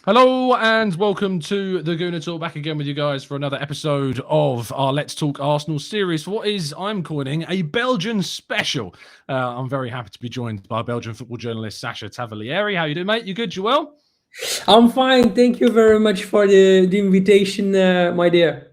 Hello and welcome to the Gooner Talk, back again with you guys for another episode of our Let's Talk Arsenal series for what is, I'm calling, a Belgian special. I'm very happy to be joined by Belgian football journalist Sacha Tavolieri. How you doing, mate? You good? You well? I'm fine. Thank you very much for the invitation, my dear.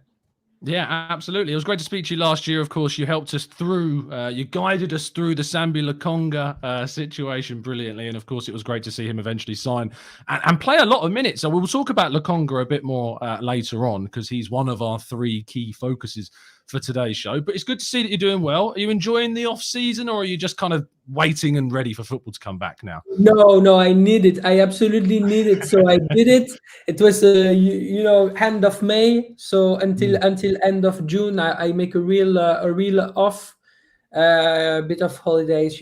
Yeah, absolutely. It was great to speak to you last year. Of course, you helped us through, you guided us through the Sambi Lokonga situation brilliantly. And of course, it was great to see him eventually sign and play a lot of minutes. So we'll talk about Lokonga a bit more later on, because he's one of our three key focuses for today's show. But it's good to see that you're doing well. Are you enjoying the off season, or are you just kind of waiting and ready for football to come back now? No, I need it. I absolutely need it. So I did it. It was, end of May. So until end of June, I make a real off, bit of holidays,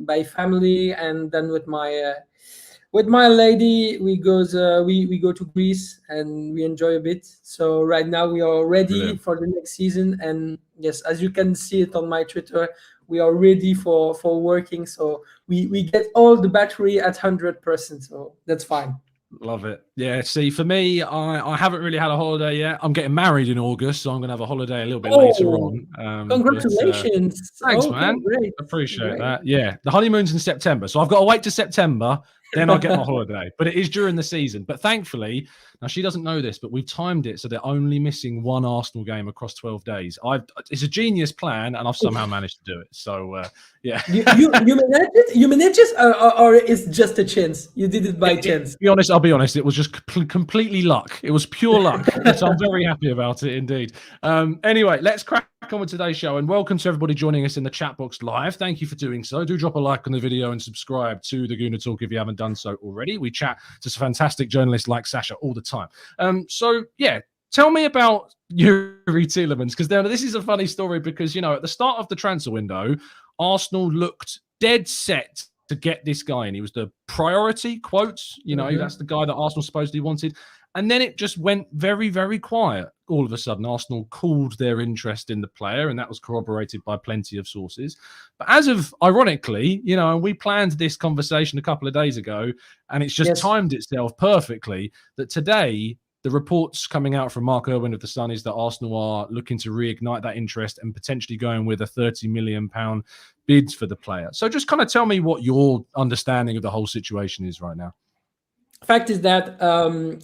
by family, and then with my lady, we go to Greece and we enjoy a bit. So right now we are ready for the next season, and yes, as you can see it on my Twitter, we are ready for working. So we get all the battery at 100%. So that's fine. Love it. Yeah, see, for me, I haven't really had a holiday yet. I'm getting married in August, so I'm going to have a holiday a little bit later on. Congratulations. Thanks, man. Great. Appreciate that. Yeah, the honeymoon's in September, so I've got to wait to September, then I'll get my holiday. But it is during the season. But thankfully, now she doesn't know this, but we've timed it so they're only missing one Arsenal game across 12 days. It's a genius plan, and I've somehow managed to do it. So, yeah. You managed it? You managed it, or it's just a chance? You did it by chance? I'll be honest, it was just completely luck. It was pure luck. So I'm very happy about it indeed. Anyway, let's crack on with today's show, and welcome to everybody joining us in the chat box live. Thank you for doing so. Do drop a like on the video and subscribe to the Gooner Talk if you haven't done so already. We chat to some fantastic journalists like Sacha all the time. So yeah, tell me about Youri Tielemans, because this is a funny story, because at the start of the transfer window, Arsenal looked dead set to get this guy in. He was the priority, quotes, that's the guy that Arsenal supposedly wanted. And then it just went very, very quiet. All of a sudden, Arsenal cooled their interest in the player, and that was corroborated by plenty of sources. But as of, ironically, we planned this conversation a couple of days ago, and it's just timed itself perfectly that today, the reports coming out from Mark Irwin of The Sun is that Arsenal are looking to reignite that interest and potentially going with a £30 million bid for the player. So just kind of tell me what your understanding of the whole situation is right now. Fact is that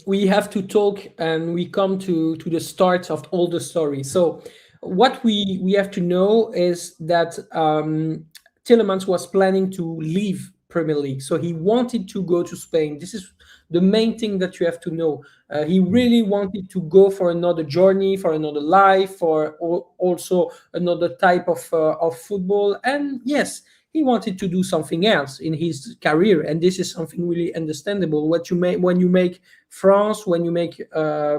we have to talk, and we come to the start of all the story. So what we have to know is that Tielemans was planning to leave Premier League. So he wanted to go to Spain. This is the main thing that you have to know. He really wanted to go for another journey, for another life, for also another type of football. And yes, he wanted to do something else in his career, and this is something really understandable. When you make France, when you make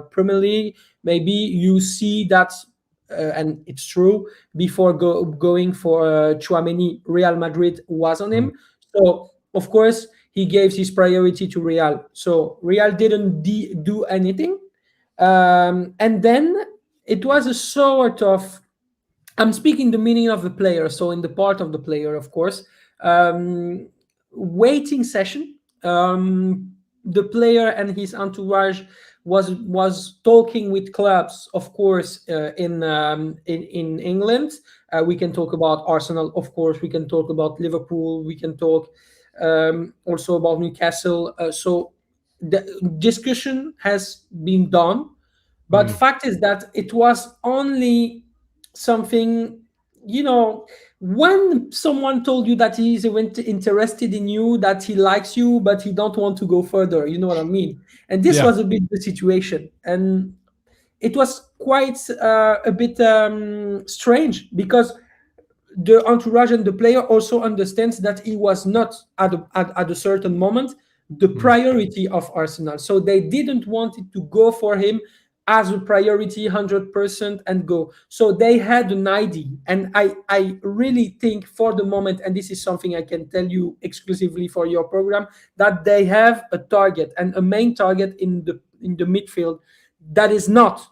Premier League, maybe you see that, and it's true. Before going for Tchouaméni, Real Madrid was on him, so of course he gave his priority to Real. So Real didn't do anything, and then it was a sort of, I'm speaking the meaning of the player, so in the part of the player, of course, waiting session. The player and his entourage was talking with clubs, of course, in England. We can talk about Arsenal, of course. We can talk about Liverpool. We can talk also about Newcastle. So the discussion has been done, but fact is that it was only something, when someone told you that he is interested in you, that he likes you, but he don't want to go further, you know what I mean? And this was a bit the situation, and it was quite a bit strange, because the entourage and the player also understands that he was not at a certain moment the priority of Arsenal, so they didn't want it to go for him as a priority 100% and go. So they had an idea, and I really think for the moment, and this is something I can tell you exclusively for your program, that they have a target, and a main target in the midfield that is not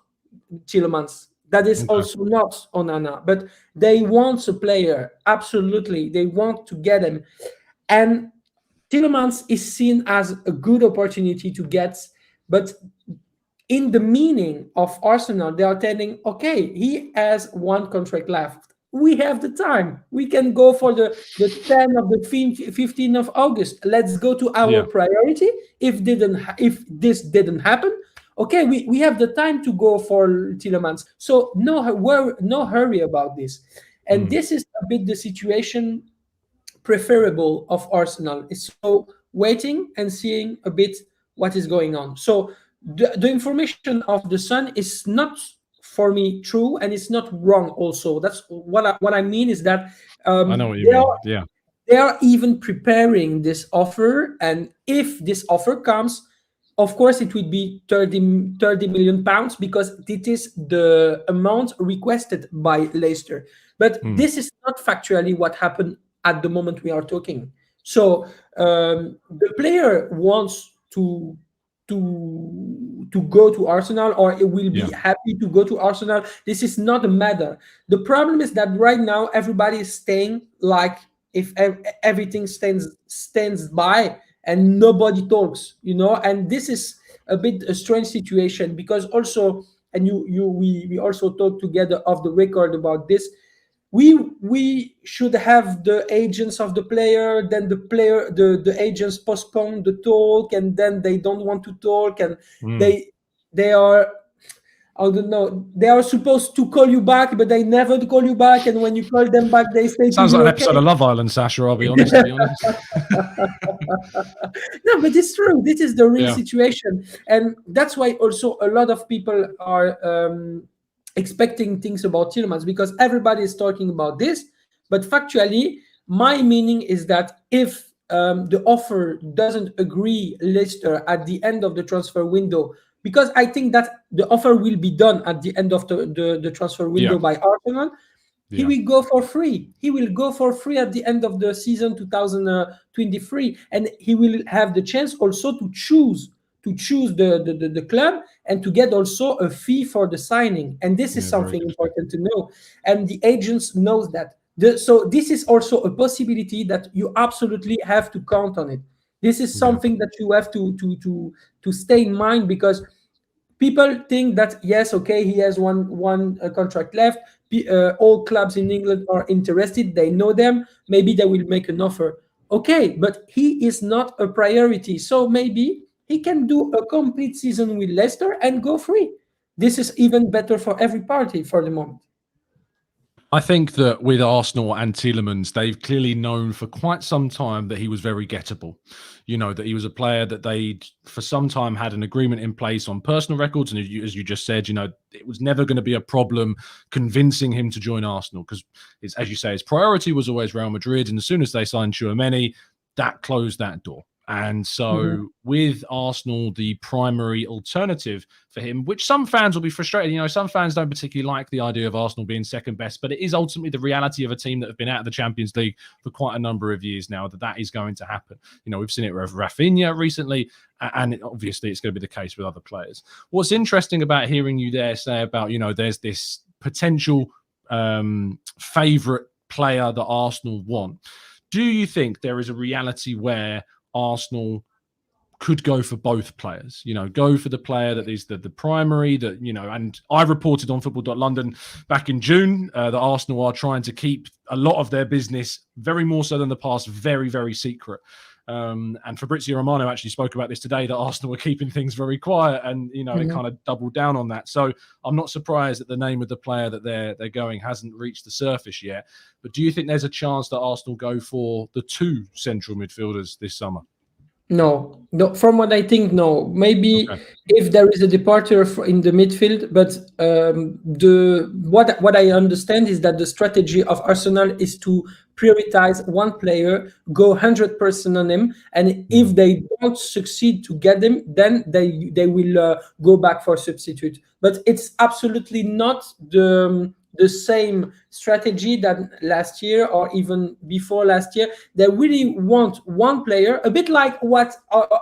Tielemans. That is also not Onana, but they want a player. Absolutely, they want to get him, and Tielemans is seen as a good opportunity to get, but in the meaning of Arsenal, they are telling, okay, he has one contract left. We have the time. We can go for the 10 of the 15th of August. Let's go to our priority. If this didn't happen, okay, we have the time to go for Tielemans. So no hurry about this. And this is a bit the situation preferable of Arsenal. Is so waiting and seeing a bit what is going on. So the information of the Sun is not for me true, and it's not wrong also. That's what I mean is that I know what you mean. Yeah. They are even preparing this offer, and if this offer comes, of course it would be 30 million pounds, because it is the amount requested by Leicester. But this is not factually what happened at the moment we are talking. So the player wants to go to Arsenal, or it will be happy to go to Arsenal. This is not a matter. The problem is that right now everybody is staying like if everything stands by and nobody talks, and this is a bit a strange situation, because also, and we also talked together off the record about this. We should have the agents of the player, then the agents postpone the talk, and then they don't want to talk, and they are, I don't know, they are supposed to call you back, but they never call you back, and when you call them back, they say sounds like an episode of Love Island, Sasha, I'll be honest. No, but it's true. This is the real situation, and that's why also a lot of people are expecting things about Tielemans, because everybody is talking about this. But factually, my meaning is that if the offer doesn't agree Leicester at the end of the transfer window, because I think that the offer will be done at the end of the transfer window by Arsenal, he will go for free. He will go for free at the end of the season 2023, and he will have the chance also to choose the club, and to get also a fee for the signing. And this is something important to know, and the agents knows that. So this is also a possibility that you absolutely have to count on it. This is something that you have to stay in mind, because people think that yes, okay, he has one contract left. All clubs in England are interested. They know them. Maybe they will make an offer. Okay, but he is not a priority. So maybe he can do a complete season with Leicester and go free. This is even better for every party for the moment. I think that with Arsenal and Tielemans, they've clearly known for quite some time that he was very gettable. That he was a player that they'd for some time had an agreement in place on personal records. And as you just said, it was never going to be a problem convincing him to join Arsenal, because, as you say, his priority was always Real Madrid. And as soon as they signed Tchouaméni, that closed that door. And so with Arsenal, the primary alternative for him, which some fans will be frustrated. Some fans don't particularly like the idea of Arsenal being second best, but it is ultimately the reality of a team that have been out of the Champions League for quite a number of years now, that is going to happen. We've seen it with Rafinha recently, and obviously it's going to be the case with other players. What's interesting about hearing you there say about, there's this potential favourite player that Arsenal want. Do you think there is a reality where Arsenal could go for both players, go for the player that is the primary, and I reported on Football.London back in June that Arsenal are trying to keep a lot of their business, very more so than the past, very, very secret. And Fabrizio Romano actually spoke about this today, that Arsenal were keeping things very quiet, and, it kind of doubled down on that. So I'm not surprised that the name of the player that they're going hasn't reached the surface yet. But do you think there's a chance that Arsenal go for the two central midfielders this summer? No. From what I think, no. Maybe if there is a departure in the midfield, but what I understand is that the strategy of Arsenal is to prioritize one player, go 100% on him, and if they don't succeed to get him, then they will go back for substitute. But it's absolutely not the the same strategy than last year or even before last year. They really want one player, a bit like what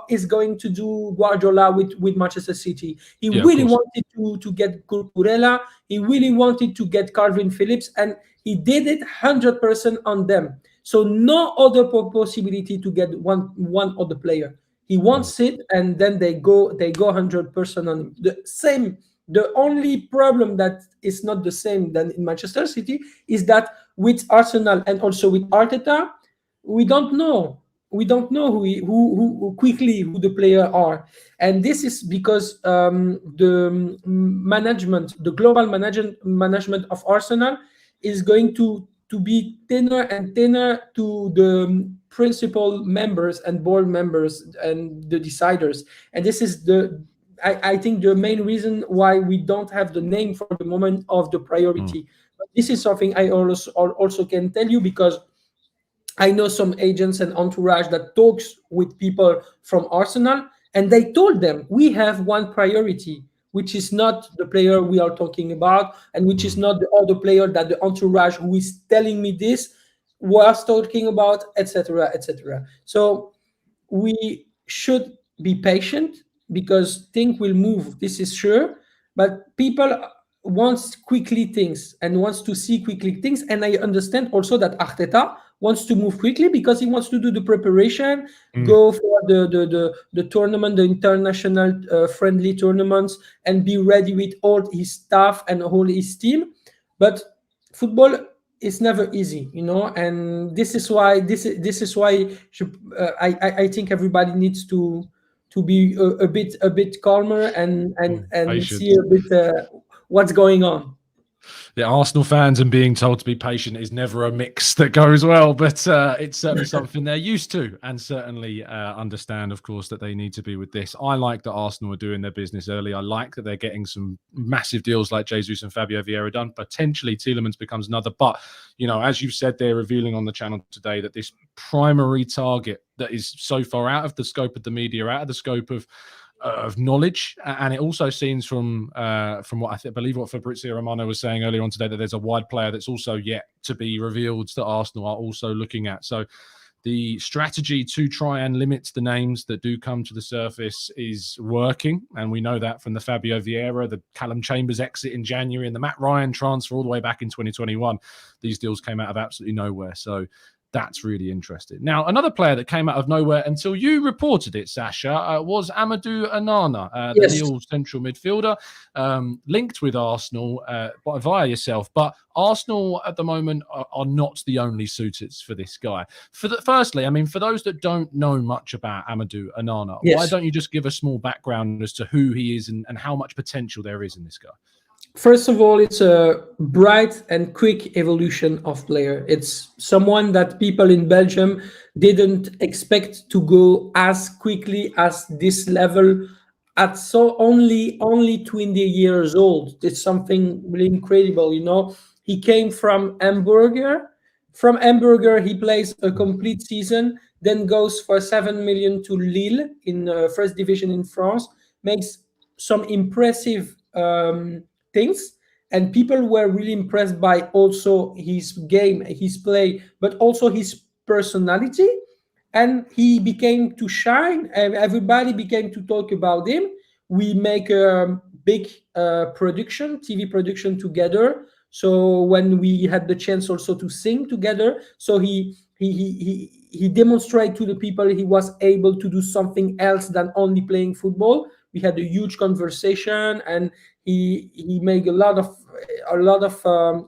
is going to do Guardiola with Manchester City. He Yeah, of really course. wanted to get Cucurella. He really wanted to get Calvin Phillips, and he did it 100% on them. So no other possibility to get one other player. He wants it, and then they go 100% on him. The same. The only problem that is not the same than in Manchester City is that with Arsenal and also with Arteta, we don't know. We don't know who quickly who the player are, and this is because the management, the global management of Arsenal, is going to be thinner and thinner to the principal members and board members and the deciders, and this is I think the main reason why we don't have the name for the moment of the priority. But this is something I also can tell you, because I know some agents and entourage that talks with people from Arsenal, and they told them we have one priority, which is not the player we are talking about, and which is not the other player that the entourage who is telling me this was talking about, etc., etc. So we should be patient, because things will move. This is sure, but people wants quickly things and wants to see quickly things. And I understand also that Arteta wants to move quickly because he wants to do the preparation, go for the tournament, the international friendly tournaments, and be ready with all his staff and all his team. But football is never easy, and I think everybody needs to be a bit calmer and Patient. see a bit what's going on. Yeah, Arsenal fans and being told to be patient is never a mix that goes well, but it's certainly something they're used to, and certainly understand, of course, that they need to be with this. I like that Arsenal are doing their business early. I like that they're getting some massive deals like Jesus and Fabio Vieira done. Potentially Tielemans becomes another, but as you've said, they're revealing on the channel today that this primary target that is so far out of the scope of the media, out of the scope of knowledge, and it also seems from what I believe what Fabrizio Romano was saying earlier on today, that there's a wide player that's also yet to be revealed that Arsenal are also looking at. So the strategy to try and limit the names that do come to the surface is working, and we know that from the Fabio Vieira, the Callum Chambers exit in January, and the Matt Ryan transfer all the way back in 2021. These deals came out of absolutely nowhere. So that's really interesting. Now, another player that came out of nowhere until you reported it, Sasha, was Amadou Onana, the Yes. Lille central midfielder, linked with Arsenal via yourself. But Arsenal at the moment are not the only suitors for this guy. Firstly, I mean, for those that don't know much about Amadou Onana, Yes. why don't you just give a small background as to who he is and how much potential there is in this guy? First of all, it's a bright and quick evolution of player. It's someone that people in Belgium didn't expect to go as quickly as this level at only 20 years old. It's something really incredible. He came from Hamburger. From Hamburger, he plays a complete season, then goes for 7 million to Lille in first division in France, makes some impressive things, and people were really impressed by also his game, his play, but also his personality, and he became to shine, and everybody became to talk about him. We make a big TV production together, so when we had the chance also to sing together, so he demonstrated to the people he was able to do something else than only playing football. We had a huge conversation, and he made a lot of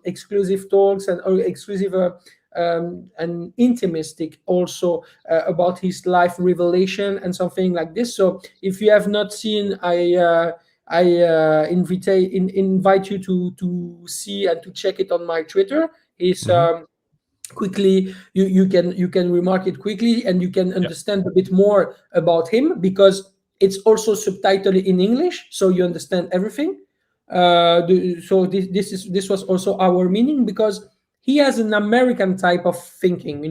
exclusive talks and exclusive and intimistic also about his life revelation and something like this. So if you have not seen, I invite you to see and to check it on my Twitter. Is quickly you can remark it quickly, and you can understand a bit more about him, because it's also subtitled in English, so you understand everything. So this was also our meaning, because he has an American type of thinking.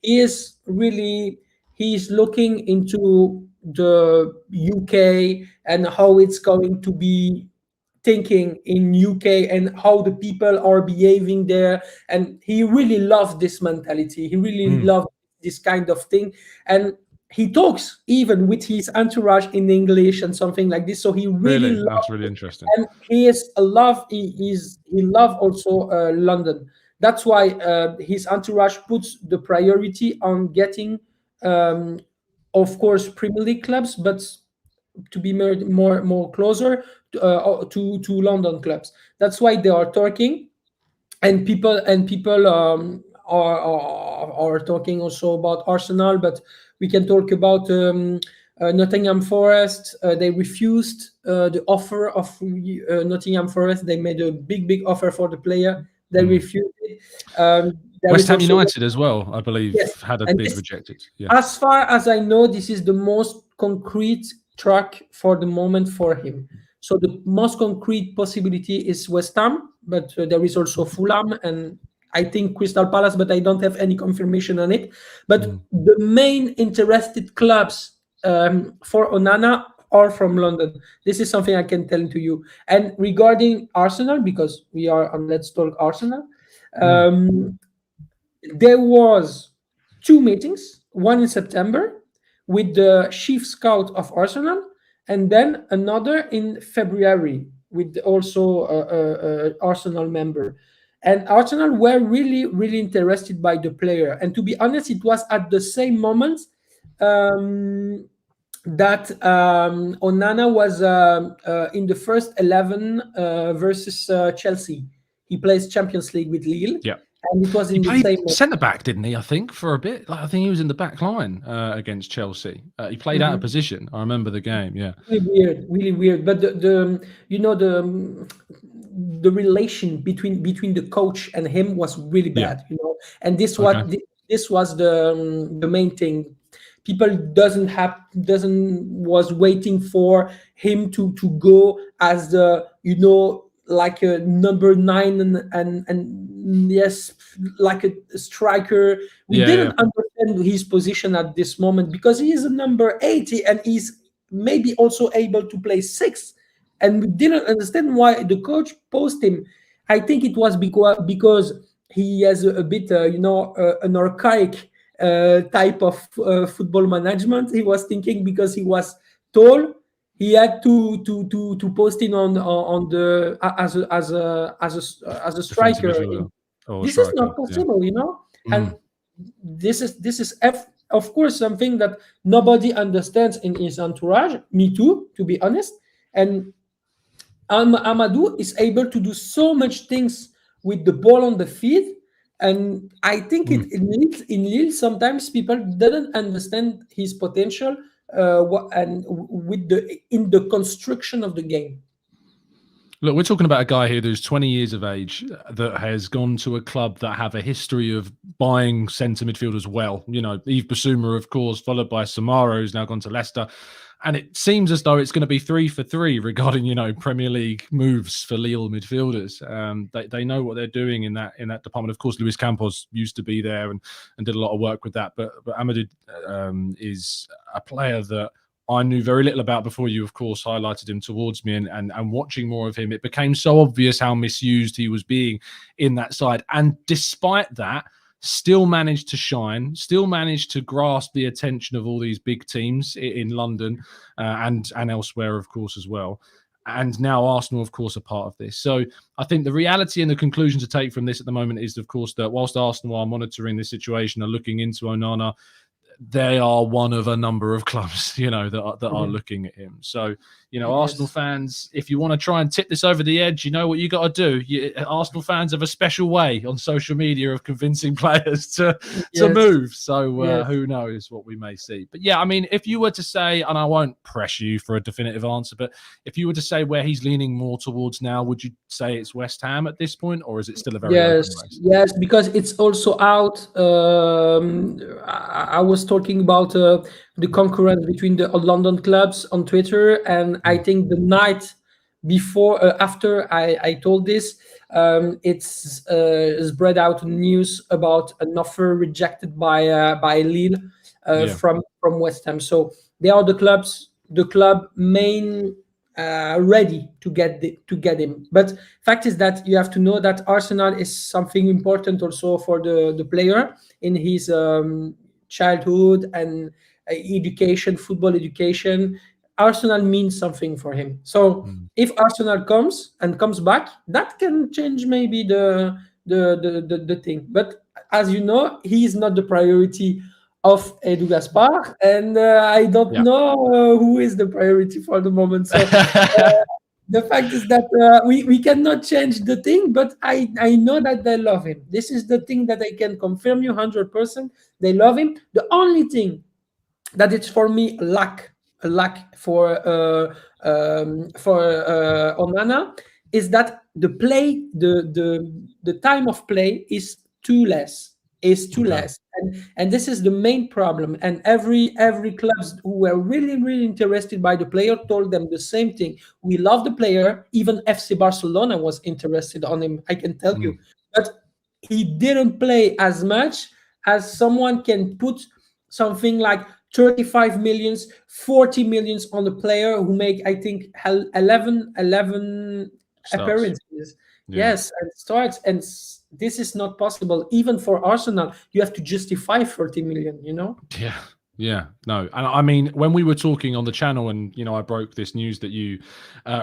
He's looking into the UK and how it's going to be thinking in UK and how the people are behaving there, and he really loved this mentality. He really loved this kind of thing, and he talks even with his entourage in English and something like this. So he really Really, loved that's really interesting. and he is a love. He love also London. That's why his entourage puts the priority on getting, of course, Premier League clubs, but to be more closer to London clubs. That's why they are talking, and people are talking also about Arsenal, but we can talk about Nottingham Forest. They refused the offer of Nottingham Forest. They made a big offer for the player. They refused it. West Ham United as well, I believe, yes, had a bid rejected. Yeah. As far as I know, this is the most concrete track for the moment for him. So the most concrete possibility is West Ham, but there is also Fulham and I think Crystal Palace, but I don't have any confirmation on it. But the main interested clubs for Onana are from London. This is something I can tell to you. And regarding Arsenal, because we are on Let's Talk Arsenal, there was 2 meetings, one in September with the chief scout of Arsenal, and then another in February with also Arsenal member. And Arsenal were really interested by the player. And to be honest, it was at the same moment that Onana was in the first 11 versus Chelsea. He plays Champions League with Lille. Yeah. And it was in the same centre back, didn't he? I think for a bit. I think he was in the back line against Chelsea. He played out of position. I remember the game. Yeah, really weird. But the relation between the coach and him was really bad. And this was the main thing. People was waiting for him to go as the like a number 9 and yes, like a striker. We didn't understand his position at this moment because he is a number 80 and he's maybe also able to play 6. And we didn't understand why the coach posed him. I think it was because he has a bit, an archaic type of football management. He was thinking because he was tall, he had to post in on the as a striker. This is not possible, and this is of course something that nobody understands in his entourage. Me too, to be honest. And Amadou is able to do so much things with the ball on the feet, and I think in Lille sometimes people didn't understand his potential. And in the construction of the game. Look, we're talking about a guy here who's 20 years of age that has gone to a club that have a history of buying centre midfielders well. Yves Bissouma, of course, followed by Samaro, who's now gone to Leicester. And it seems as though it's going to be 3 for 3 regarding, Premier League moves for Lille midfielders. They know what they're doing in that department. Of course, Luis Campos used to be there and did a lot of work with that. But Amadou is a player that I knew very little about before you, of course, highlighted him towards me. And watching more of him, it became so obvious how misused he was being in that side. And despite that, still managed to shine, still managed to grasp the attention of all these big teams in London and elsewhere, of course, as well. And now Arsenal, of course, are part of this. So I think the reality and the conclusion to take from this at the moment is, of course, that whilst Arsenal are monitoring this situation, are looking into Onana, they are one of a number of clubs, that are looking at him. So, Arsenal fans, if you want to try and tip this over the edge, you know what you got to do. Arsenal fans have a special way on social media of convincing players to move. So who knows what we may see. But yeah, I mean, if you were to say, and I won't press you for a definitive answer, but if you were to say where he's leaning more towards now, would you say it's West Ham at this point, or is it still a very open race? Yes, because it's also out. I was talking about the concurrence between the London clubs on Twitter, and I think the night before, after I told this, it's spread out news about an offer rejected by Lille from West Ham. So they are the club main ready to get him. But fact is that you have to know that Arsenal is something important also for the player in his childhood and education, football education. Arsenal means something for him. So Mm. if Arsenal comes back, that can change maybe the thing. But as you know, he is not the priority of Edu Gaspar, and I don't Yeah. know who is the priority for the moment. So the fact is that we cannot change the thing, but I know that they love him. This is the thing that I can confirm you 100%. They love him. The only thing that it's for me a lack for Onana is that the time of play is too Okay. less, and this is the main problem. And every clubs who were really interested by the player told them the same thing. We love the player. Even FC Barcelona was interested on him, I can tell you, Mm. but he didn't play as much as someone can put something like 35 millions, 40 millions on the player who make, I think, 11 Starts. appearances. Yeah. Yes, and starts. And this is not possible. Even for Arsenal, you have to justify 30 million, you know? Yeah. Yeah, no, and I mean, when we were talking on the channel, and I broke this news that you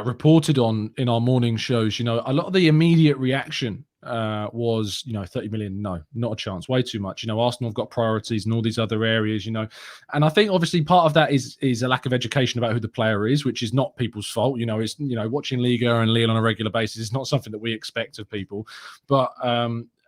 reported on in our morning shows, a lot of the immediate reaction was, 30 million, no, not a chance, way too much. Arsenal have got priorities and all these other areas, and I think obviously part of that is a lack of education about who the player is, which is not people's fault. It's watching Liga and Lille on a regular basis is not something that we expect of people, but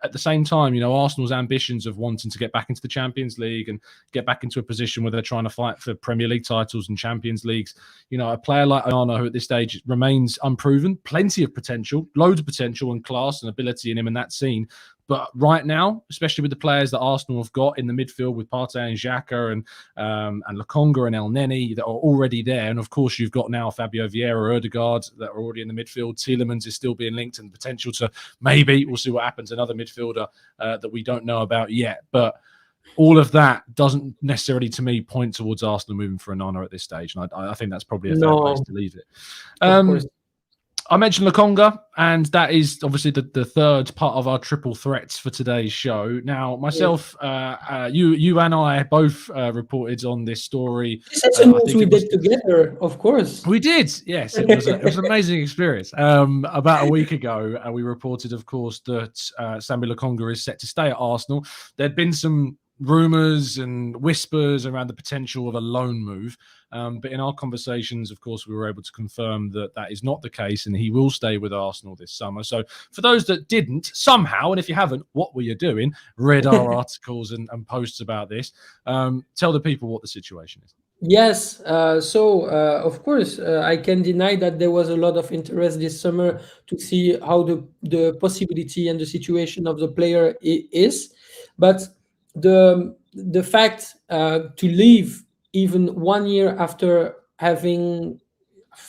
at the same time, Arsenal's ambitions of wanting to get back into the Champions League and get back into a position where they're trying to fight for Premier League titles and Champions Leagues, a player like Onana, who at this stage remains unproven, plenty of potential, loads of potential and class and ability in him in that scene. But right now, especially with the players that Arsenal have got in the midfield with Partey and Xhaka and Lokonga and El Neni that are already there, and of course you've got now Fabio Vieira, Odegaard that are already in the midfield. Tielemans is still being linked and potential to maybe, we'll see what happens, another midfielder that we don't know about yet. But all of that doesn't necessarily, to me, point towards Arsenal moving for Onana at this stage, and I think that's probably a fair place No, to leave it. of course. I mentioned Lokonga, and that is obviously the third part of our triple threats for today's show. Now, myself, you and I both reported on this story. This is a I news think we it was did together, of course. we did, yes. It was an amazing experience. About a week ago, we reported, of course, that Sambi Lokonga is set to stay at Arsenal. There'd been some rumours and whispers around the potential of a loan move. But in our conversations, of course, we were able to confirm that that is not the case, and he will stay with Arsenal this summer. So for those that didn't somehow, and if you haven't, what were you doing? Read our articles and posts about this. Tell the people what the situation is. Yes, of course, I can deny that there was a lot of interest this summer to see how the possibility and the situation of the player is. But the fact to leave even 1 year after having,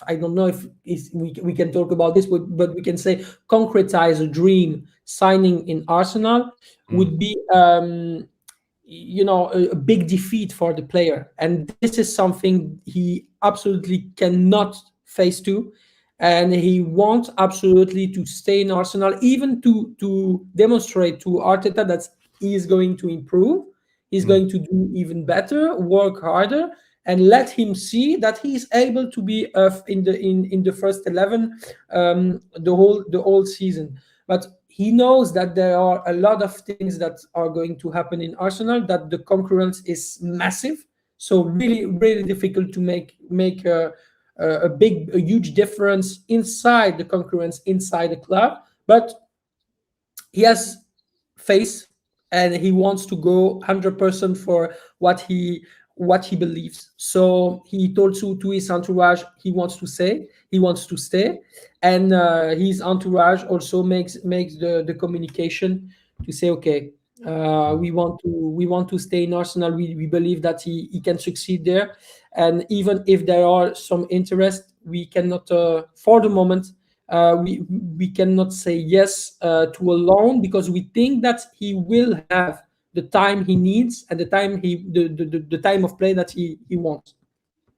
I don't know if we can talk about this, but we can say concretize a dream, signing in Arsenal would be a big defeat for the player, and this is something he absolutely cannot face to, and he wants absolutely to stay in Arsenal, even to demonstrate to Arteta that he is going to improve, he's going to do even better, work harder, and let him see that he is able to be in the first 11 the whole season. But he knows that there are a lot of things that are going to happen in Arsenal, that the concurrence is massive, so really difficult to make a huge difference inside the concurrence inside the club. But he has faith, and he wants to go 100% for what he believes. So he told to his entourage he wants to stay, and his entourage also makes the communication to say, okay, we want to stay in Arsenal. We believe that he can succeed there, and even if there are some interest, we cannot for the moment we cannot say yes to a loan, because we think that he will have the time he needs and the time the time of play that he wants.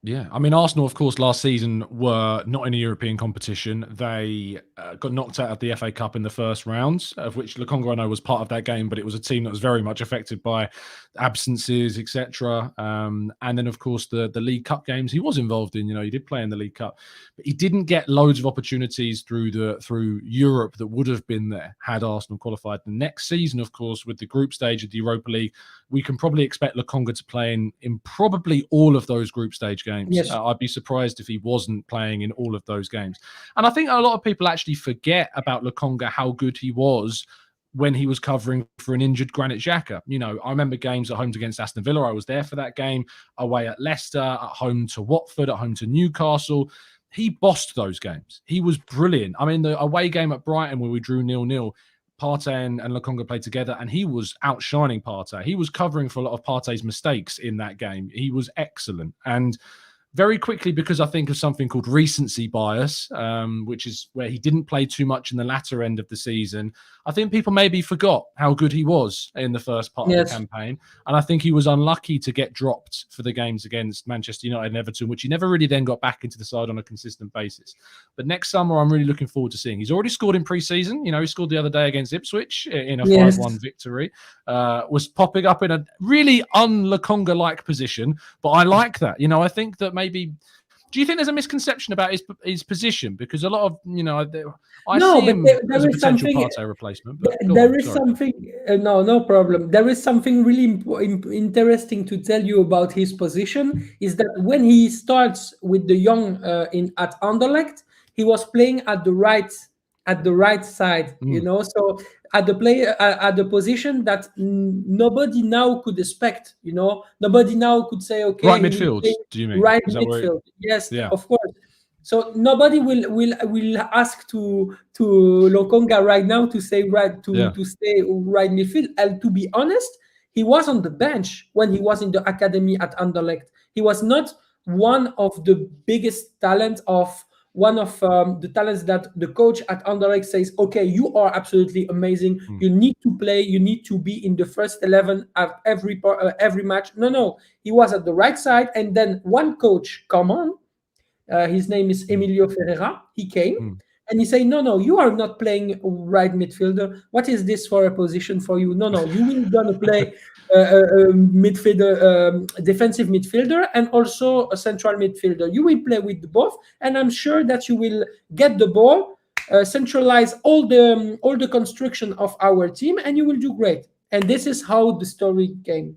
Yeah, I mean, Arsenal, of course, last season were not in a European competition. They got knocked out of the FA Cup in the first round, of which Lokonga, I know, was part of that game, but it was a team that was very much affected by absences, etc. And then, of course, the League Cup games he was involved in. He did play in the League Cup, but he didn't get loads of opportunities through Europe that would have been there had Arsenal qualified. The next season, of course, with the group stage of the Europa League, we can probably expect Lokonga to play in probably all of those group stage games. Yes. I'd be surprised if he wasn't playing in all of those games. And I think a lot of people actually forget about Lokonga, how good he was when he was covering for an injured Granit Xhaka. I remember games at home against Aston Villa. I was there for that game, away at Leicester, at home to Watford, at home to Newcastle. He bossed those games. He was brilliant. I mean, the away game at Brighton where we drew 0-0, Partey and Lokonga played together, and he was outshining Partey. He was covering for a lot of Partey's mistakes in that game. He was excellent. And very quickly, because I think of something called recency bias, which is where he didn't play too much in the latter end of the season, I think people maybe forgot how good he was in the first part of the campaign. And I think he was unlucky to get dropped for the games against Manchester United and Everton, which he never really then got back into the side on a consistent basis. But next summer, I'm really looking forward to seeing. He's already scored in pre-season. He scored the other day against Ipswich in a 5-1 victory. Was popping up in a really un-Lokonga-like position, but I like that. I think that maybe... Do you think there's a misconception about his position? Because a lot of, I see him as a potential Partey replacement. But there is something, no problem. There is something really interesting to tell you about his position, is that when he starts with the young at Anderlecht, he was playing at the right side, so at the position that nobody now could expect, nobody now could say, okay, right midfield, do you mean? Right midfield. Yes, yeah. Of course. So nobody will ask to Lokonga right now to say to stay right midfield. And to be honest, he was on the bench when he was in the academy at Anderlecht. He was not one of the biggest talents of one of the talents that the coach at Anderlecht says, okay, you are absolutely amazing. You need to play. You need to be in the first 11 at every match. No. He was at the right side. And then one coach come on. His name is Emilio Ferreira. He came and he said, no, you are not playing right midfielder. What is this for a position for you? No, you will gonna play midfielder, defensive midfielder, and also a central midfielder. You will play with both, and I'm sure that you will get the ball, centralize all the construction of our team, and you will do great. And this is how the story came.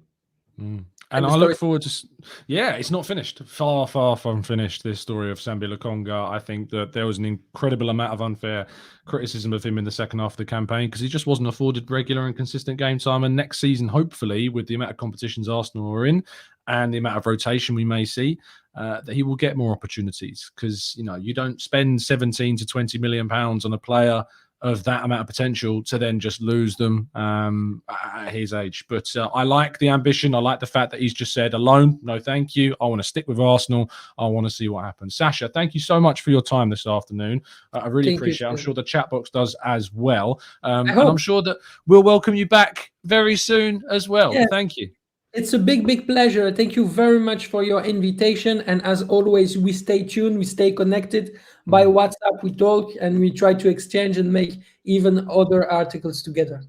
And I look forward to... Yeah, it's not finished. Far, far from finished, this story of Sambi Lokonga. I think that there was an incredible amount of unfair criticism of him in the second half of the campaign because he just wasn't afforded regular and consistent game time. And next season, hopefully, with the amount of competitions Arsenal are in and the amount of rotation we may see, that he will get more opportunities because, you don't spend 17 to 20 million pounds on a player of that amount of potential to then just lose them at his age. But I like the ambition. I like the fact that he's just said, alone, no thank you. I want to stick with Arsenal. I want to see what happens. Sasha, thank you so much for your time this afternoon. I really appreciate it. I'm sure the chat box does as well. And I'm sure that we'll welcome you back very soon as well. Yeah. Thank you. It's a big pleasure. Thank you very much for your invitation. And as always, we stay tuned, we stay connected by WhatsApp. We talk and we try to exchange and make even other articles together.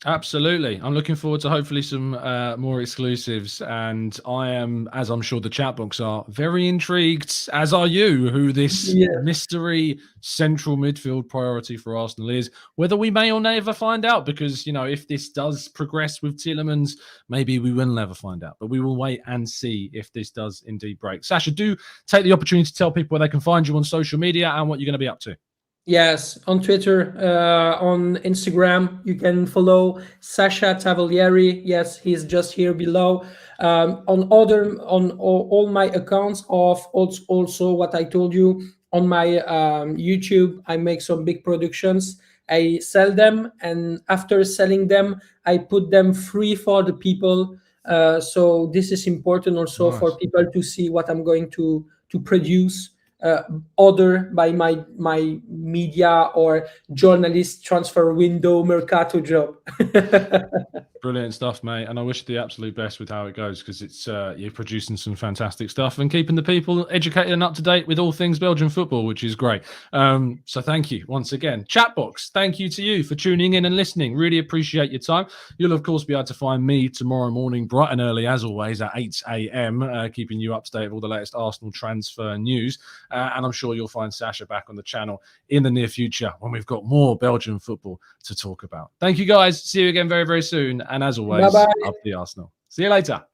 Absolutely. I'm looking forward to hopefully some more exclusives. And I am, as I'm sure the chat box are, very intrigued, as are you, who this mystery central midfield priority for Arsenal is. Whether we may or never find out, because, if this does progress with Tielemans, maybe we will never find out. But we will wait and see if this does indeed break. Sasha, do take the opportunity to tell people where they can find you on social media and what you're going to be up to. Yes, on Twitter, on Instagram, you can follow Sasha Tavolieri. Yes, he's just here below. On all my accounts of also what I told you on my YouTube, I make some big productions. I sell them, and after selling them, I put them free for the people. So this is important also for people to see what I'm going to produce. Other by my media or journalist transfer window mercato job. Brilliant stuff, mate. And I wish you the absolute best with how it goes, because it's you're producing some fantastic stuff and keeping the people educated and up to date with all things Belgian football, which is great. So thank you once again. Chatbox, thank you to you for tuning in and listening. Really appreciate your time. You'll, of course, be able to find me tomorrow morning, bright and early, as always, at 8 a.m., keeping you up to date with all the latest Arsenal transfer news. And I'm sure you'll find Sasha back on the channel in the near future when we've got more Belgian football to talk about. Thank you, guys. See you again very, very soon. And as always, Bye-bye. up the Arsenal. See you later.